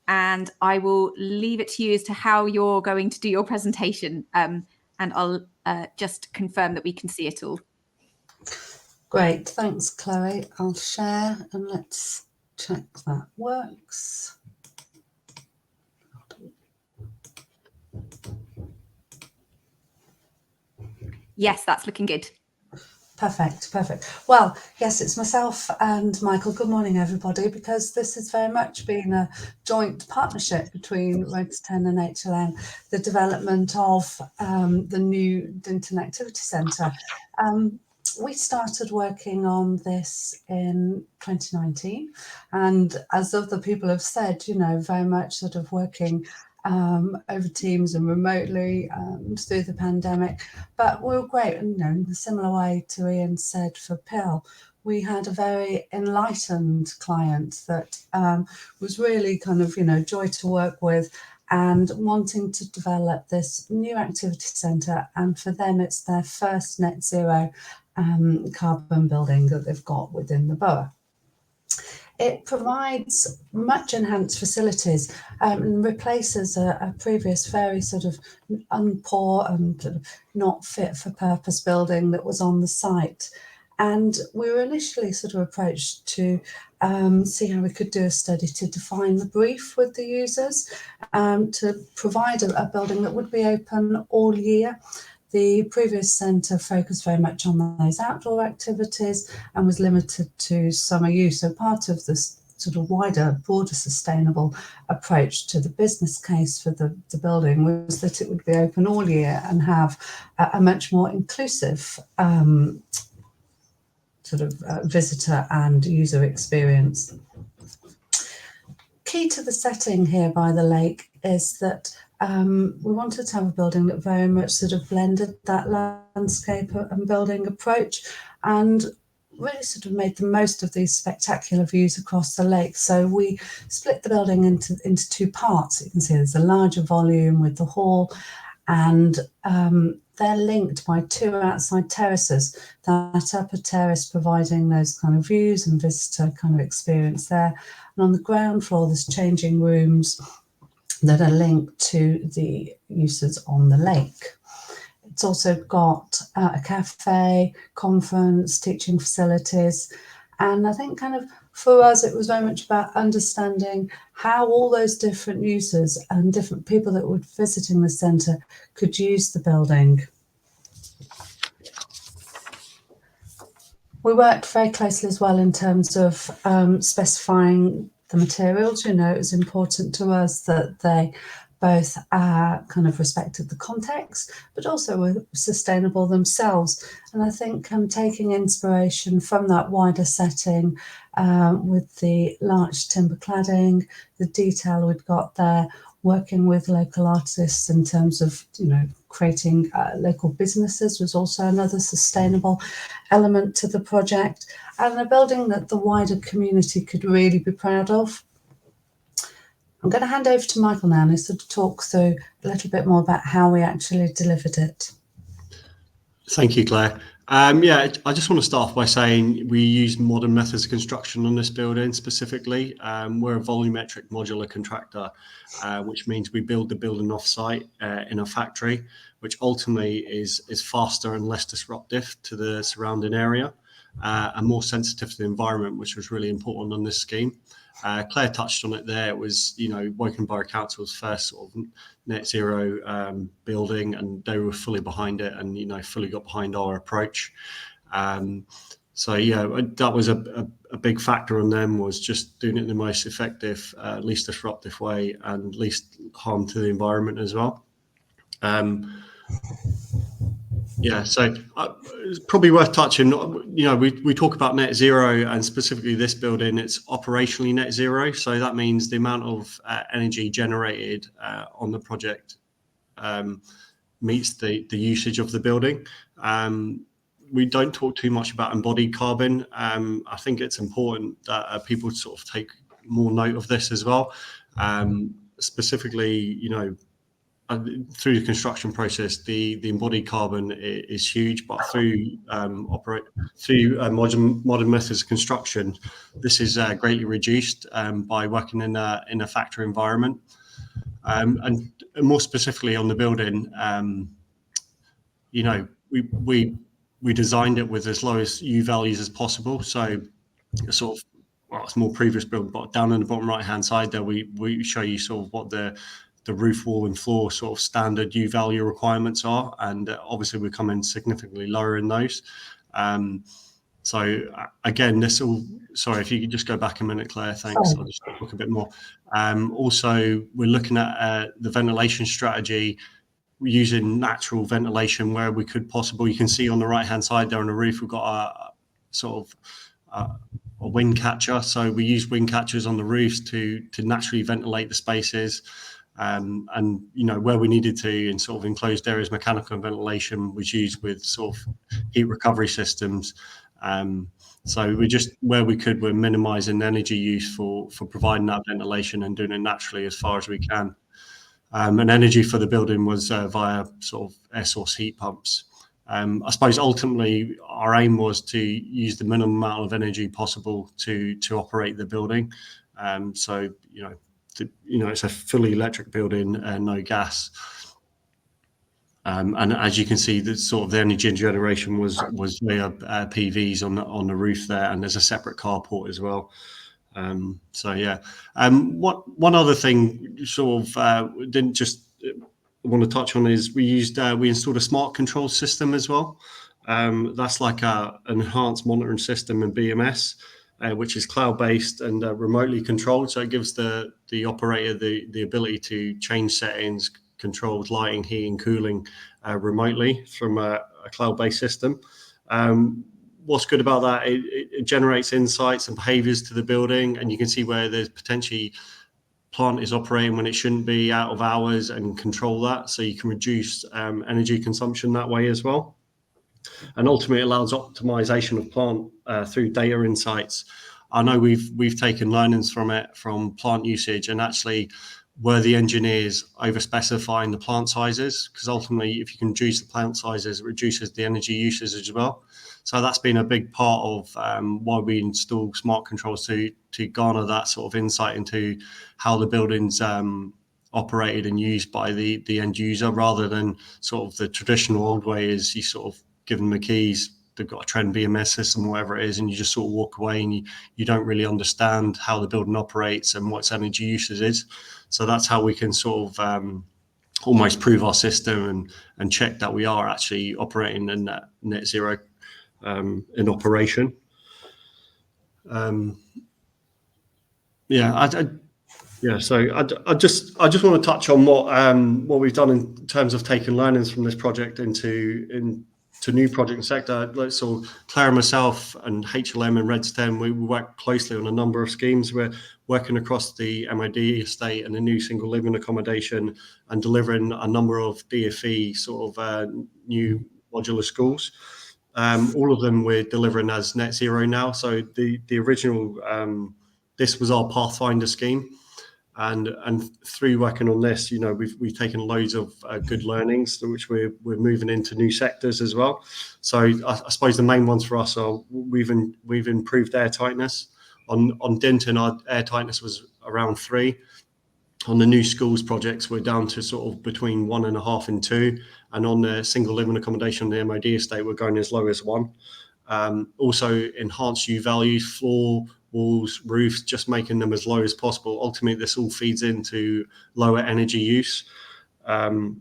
And I will leave it to you as to how you're going to do your presentation. And I'll just confirm that we can see it all. Great, thanks, Chloe. I'll share and let's check that works. Yes, that's looking good. Perfect. Well, yes, it's myself and Michael. Good morning, everybody, because this has very much been a joint partnership between Reds 10 and HLM, the development of the new Dinton Activity Centre. We started working on this in 2019, and as other people have said, you know, very much sort of working over Teams and remotely through the pandemic, but we were great. And, you know, in a similar way to Ian said for Pill, we had a very enlightened client that was really kind of, you know, joy to work with and wanting to develop this new activity centre. And for them, it's their first net zero carbon building that they've got within the borough. It provides much enhanced facilities and replaces a previous very sort of unpoor and sort of not fit for purpose building that was on the site. And we were initially sort of approached to see how we could do a study to define the brief with the users, to provide a building that would be open all year. The previous centre focused very much on those outdoor activities and was limited to summer use. So part of this sort of wider, broader sustainable approach to the business case for the building was that it would be open all year and have a much more inclusive visitor and user experience. Key to the setting here by the lake is that we wanted to have a building that very much sort of blended that landscape and building approach and really sort of made the most of these spectacular views across the lake. So we split the building into two parts. You can see there's a larger volume with the hall, and they're linked by two outside terraces. That upper terrace providing those kind of views and visitor kind of experience there. And on the ground floor, there's changing rooms that are linked to the uses on the lake. It's also got a cafe, conference, teaching facilities. And I think kind of for us, it was very much about understanding how all those different users and different people that were visiting the centre could use the building. We worked very closely as well in terms of specifying the materials. You know, it was important to us that they both kind of respected the context, but also were sustainable themselves. And I think taking inspiration from that wider setting with the large timber cladding, the detail we'd got there, working with local artists in terms of, creating local businesses was also another sustainable element to the project, and a building that the wider community could really be proud of. I'm going to hand over to Michael now to sort of talk through a little bit more about how we actually delivered it. Thank you, Claire. Yeah, I just want to start off by saying we use modern methods of construction on this building specifically. We're a volumetric modular contractor, which means we build the building off-site in a factory, which ultimately is faster and less disruptive to the surrounding area and more sensitive to the environment, which was really important on this scheme. Claire touched on it there. It was, Woking Borough Council's first sort of net zero building, and they were fully behind it and, fully got behind our approach. So, yeah, that was a big factor on them, was just doing it in the most effective, least disruptive way and least harm to the environment as well. Yeah, so it's probably worth touching. We talk about net zero, and specifically this building, it's operationally net zero. So that means the amount of energy generated on the project meets the usage of the building. We don't talk too much about embodied carbon. I think it's important that people sort of take more note of this as well. Specifically, through the construction process, the embodied carbon is huge, but through modern methods of construction, this is greatly reduced by working in a factory environment. And more specifically on the building, we designed it with as low as U values as possible. So sort of, it's more previous build, but down in the bottom right hand side there, we show you sort of what the roof, wall and floor sort of standard U value requirements are, and obviously we come in significantly lower in those. So again, sorry, if you could just go back a minute, Claire, thanks. I'll just talk a bit more. Also, we're looking at the ventilation strategy. We're using natural ventilation where we could possibly. You can see on the right hand side there on the roof, we've got a sort of a wind catcher. So we use wind catchers on the roofs to naturally ventilate the spaces. And where we needed to in sort of enclosed areas, mechanical ventilation was used with sort of heat recovery systems. So we just, where we could, we're minimizing energy use for providing that ventilation and doing it naturally as far as we can. And energy for the building was via sort of air source heat pumps. I suppose ultimately our aim was to use the minimum amount of energy possible to operate the building. So it's a fully electric building and no gas. And as you can see, the sort of the energy generation was via PVs on the roof there, and there's a separate carport as well. So yeah. One other thing sort of didn't just want to touch on is we installed a smart control system as well. That's like an enhanced monitoring system in BMS. Which is cloud-based and remotely controlled, so it gives the operator the ability to change settings, controls lighting, heating, cooling remotely from a cloud-based system. What's good about that? It generates insights and behaviours to the building, and you can see where there's potentially plant is operating when it shouldn't be out of hours, and control that, so you can reduce energy consumption that way as well. And ultimately, it allows optimization of plant through data insights. I know we've taken learnings from it, from plant usage, and actually were the engineers over specifying the plant sizes, because ultimately if you can reduce the plant sizes, it reduces the energy usage as well. So that's been a big part of why we install smart controls, to garner that sort of insight into how the building's operated and used by the end user, rather than sort of the traditional old way is you sort of give them the keys, they've got a trend BMS system, whatever it is, and you just sort of walk away and you don't really understand how the building operates and what its energy usage is. So that's how we can sort of almost prove our system and check that we are actually operating in that net zero in operation. So I just want to touch on what we've done in terms of taking learnings from this project into new project sector. So Claire and myself and HLM and Red's 10, we work closely on a number of schemes. We're working across the MOD estate and the new single living accommodation and delivering a number of DFE sort of new modular schools. All of them we're delivering as net zero now. So the original, this was our Pathfinder scheme. And through working on this, you know, we've taken loads of good learnings, which we're moving into new sectors as well. So I suppose the main ones for us are we've improved air tightness. On Denton, our air tightness was around 3. On the new schools projects, we're down to sort of between 1.5 and 2. And on the single living accommodation on the MOD estate, we're going as low as 1. Also enhanced U values, floor, walls, roofs, just making them as low as possible. Ultimately, this all feeds into lower energy use. And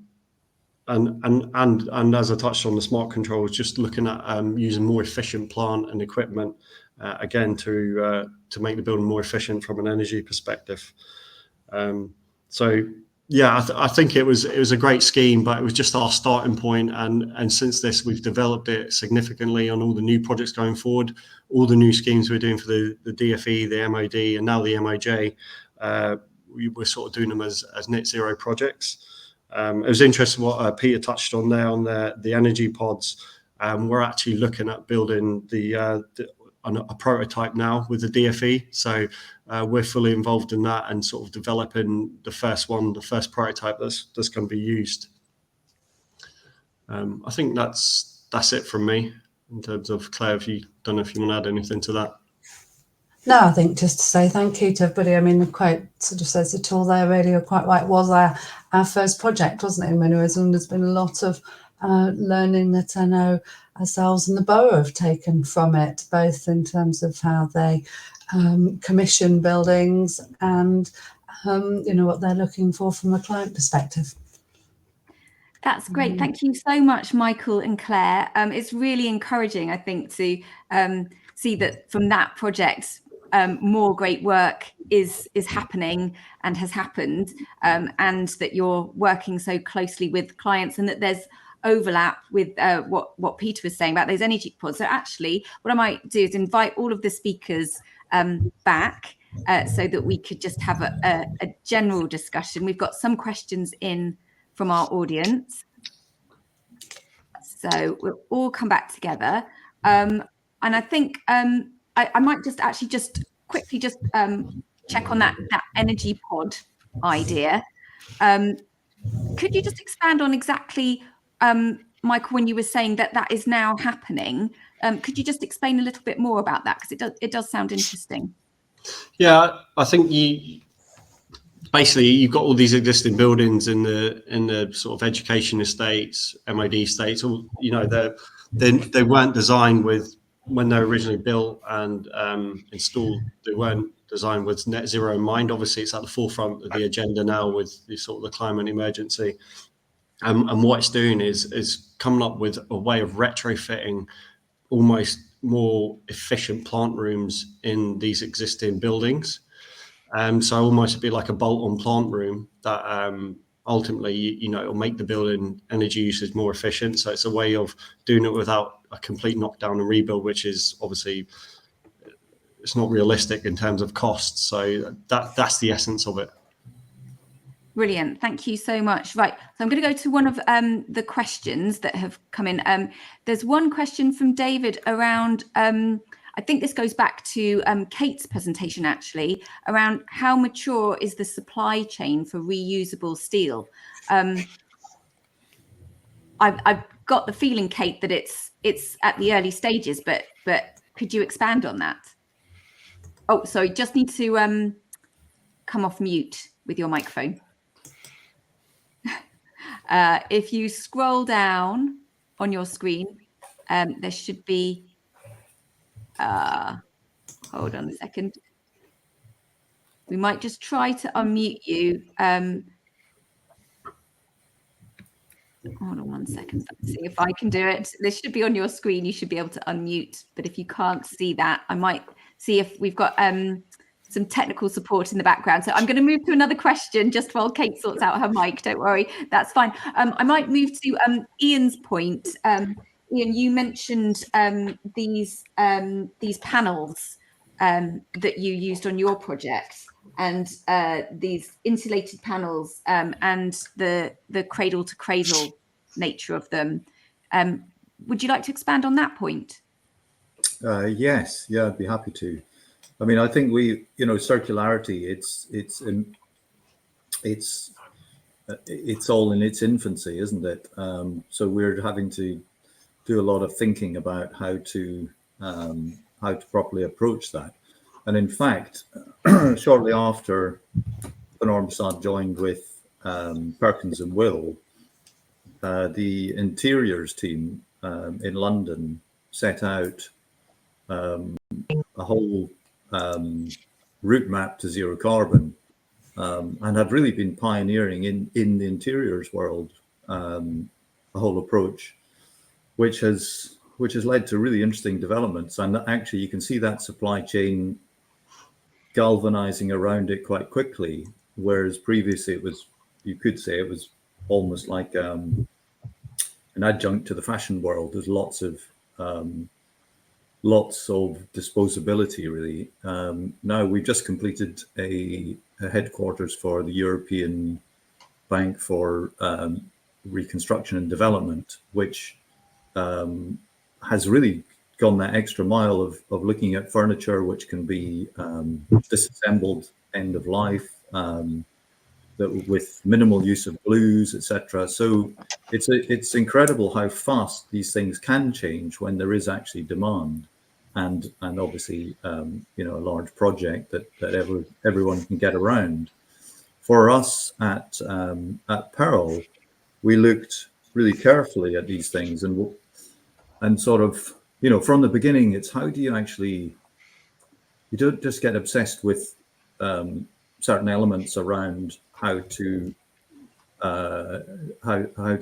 as I touched on the smart controls, just looking at using more efficient plant and equipment, again, to make the building more efficient from an energy perspective. So yeah, I think it was a great scheme, but it was just our starting point. And since this, we've developed it significantly on all the new projects going forward, all the new schemes we're doing for the DFE, the MOD, and now the MOJ. We're sort of doing them as net zero projects. It was interesting what Peter touched on there on the energy pods. We're actually looking at building a prototype now with the DFE. So we're fully involved in that and sort of developing the first prototype that's going to be used. I think that's it from me in terms of Claire. Don't know if you want to add anything to that. No, I think just to say thank you to everybody. I mean, the quote sort of says it all there, really. You're quite right. It was our first project, wasn't it, in many ways? And there's been a lot of learning that I know ourselves and the borough have taken from it, both in terms of how they commission buildings and, you know, what they're looking for from a client perspective. That's great. Thank you so much, Michael and Claire. It's really encouraging, I think, to see that from that project, more great work is happening and has happened, and that you're working so closely with clients, and that there's overlap with what Peter was saying about those energy pods. So actually, what I might do is invite all of the speakers back so that we could just have a general discussion. We've got some questions in from our audience, so we'll all come back together. And I think I might just quickly check on that energy pod idea. Could you just expand on exactly, Michael, when you were saying that is now happening? Could you just explain a little bit more about that, because it does sound interesting? Yeah, I think basically you've got all these existing buildings in the sort of education estates, MOD estates. All, you know, they weren't designed with, when they were originally built and installed, they weren't designed with net zero in mind. Obviously, it's at the forefront of the agenda now with the sort of the climate emergency. And what it's doing is coming up with a way of retrofitting almost more efficient plant rooms in these existing buildings. So almost it'd be like a bolt-on plant room that ultimately, you know, it'll make the building energy usage more efficient. So it's a way of doing it without a complete knockdown and rebuild, which is obviously, it's not realistic in terms of costs. So that's the essence of it. Brilliant. Thank you so much. Right. So I'm going to go to one of the questions that have come in. There's one question from David around, I think this goes back to Kate's presentation, actually, around how mature is the supply chain for reusable steel. I've got the feeling, Kate, that it's at the early stages, but could you expand on that? Oh, sorry, just need to come off mute with your microphone. If you scroll down on your screen, there should be, hold on a second. We might just try to unmute you. Hold on one second. Let's see if I can do it. This should be on your screen. You should be able to unmute. But if you can't see that, I might see if we've got some technical support in the background. So I'm going to move to another question just while Kate sorts out her mic. Don't worry, that's fine. I might move to Ian's point. Ian, you mentioned these panels that you used on your project. and these insulated panels and the cradle to cradle nature of them. Would you like to expand on that point? Yes, yeah, I'd be happy to. I mean, I think circularity, it's all in its infancy, isn't it? So we're having to do a lot of thinking about how to properly approach that. And in fact, shortly after Bernard Mossad joined with Perkins and Will, the interiors team in London set out a whole route map to zero carbon, and have really been pioneering in the interiors world, a whole approach, which has led to really interesting developments. And actually, you can see that supply chain galvanizing around it quite quickly, whereas previously you could say it was almost like an adjunct to the fashion world. There's lots of disposability, really. Now we've just completed a headquarters for the European Bank for Reconstruction and Development, which has really gone that extra mile of looking at furniture which can be disassembled end of life, with minimal use of glues, etc. So it's incredible how fast these things can change when there is actually demand, and obviously a large project that everyone can get around. For us at Pearl, we looked really carefully at these things and sort of, from the beginning, it's how do you actually, you don't just get obsessed with certain elements around how to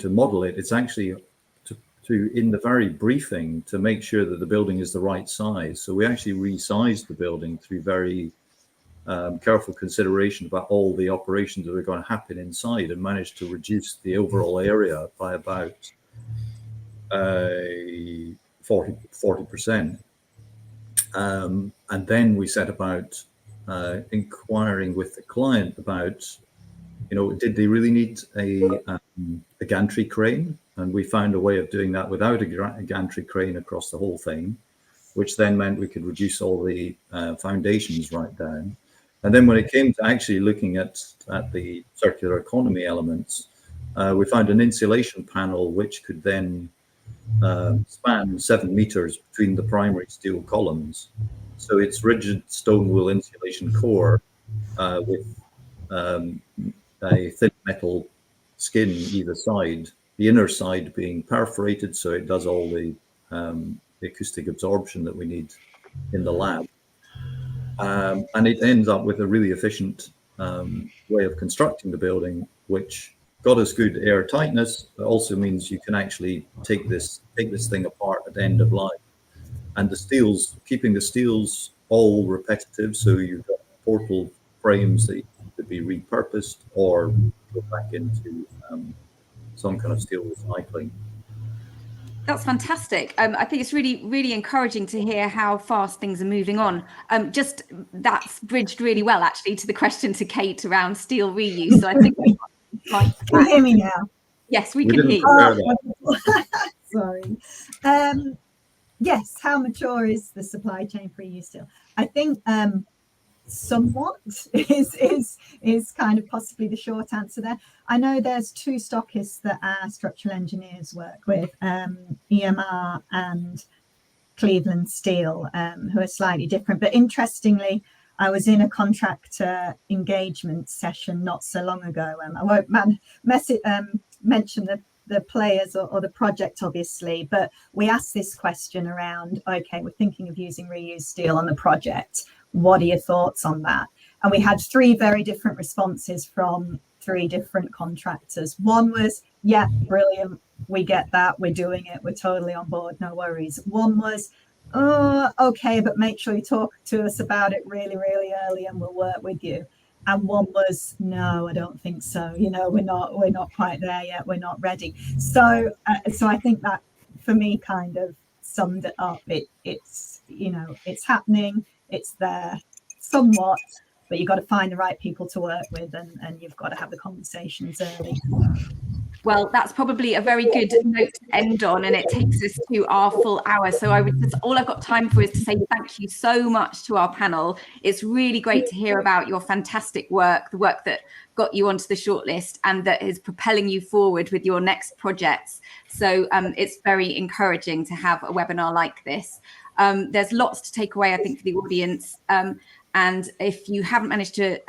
model it. It's actually to in the very briefing to make sure that the building is the right size. So we actually resized the building through very careful consideration about all the operations that are going to happen inside, and managed to reduce the overall area by about 40%. And then we set about inquiring with the client about, did they really need a gantry crane? And we found a way of doing that without a gantry crane across the whole thing, which then meant we could reduce all the foundations right down. And then when it came to actually looking at the circular economy elements, we found an insulation panel which could then span 7 meters between the primary steel columns. So it's rigid stone wool insulation core with a thin metal skin either side, the inner side being perforated so it does all the acoustic absorption that we need in the lab. And it ends up with a really efficient way of constructing the building, which got us good air tightness, but also means you can actually take this thing apart at the end of life. And the steels, keeping the steels all repetitive, so you've got portal frames that could be repurposed or go back into some kind of steel recycling. That's fantastic. I think it's really, really encouraging to hear how fast things are moving on. Just that's bridged really well, actually, to the question to Kate around steel reuse. So I think can you hear me now? Yes, we can hear you. Sorry. Yes, how mature is the supply chain for reuse steel? I think somewhat is kind of possibly the short answer there. I know there's two stockists that our structural engineers work with, EMR and Cleveland Steel, who are slightly different. But interestingly, I was in a contractor engagement session not so long ago. I won't mention the players or the project, obviously, but we asked this question around, okay, we're thinking of using reused steel on the project. What are your thoughts on that? And we had 3 very different responses from 3 different contractors. One was, yeah, brilliant. We get that. We're doing it. We're totally on board. No worries. One was, oh, okay, but make sure you talk to us about it really, really early and we'll work with you. And one was, no, I don't think so. We're not quite there yet. We're not ready. So I think that for me kind of summed it up. It's happening. It's there somewhat, but you've got to find the right people to work with, and you've got to have the conversations early. Well, that's probably a very good note to end on, and it takes us to our full hour. So all I've got time for is to say thank you so much to our panel. It's really great to hear about your fantastic work, the work that got you onto the shortlist and that is propelling you forward with your next projects. So it's very encouraging to have a webinar like this. There's lots to take away, I think, for the audience. And if you haven't managed to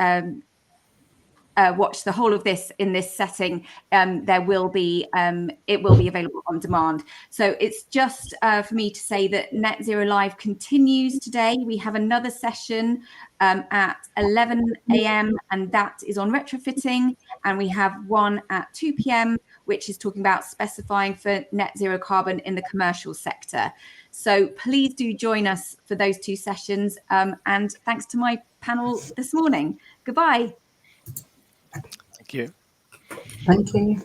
watch the whole of this in this setting, it will be available on demand. So it's just for me to say that Net Zero Live continues today. We have another session at 11 a.m. and that is on retrofitting, and we have one at 2 p.m. which is talking about specifying for net zero carbon in the commercial sector. So please do join us for those two sessions, and thanks to my panel this morning. Goodbye. Thank you. Thank you.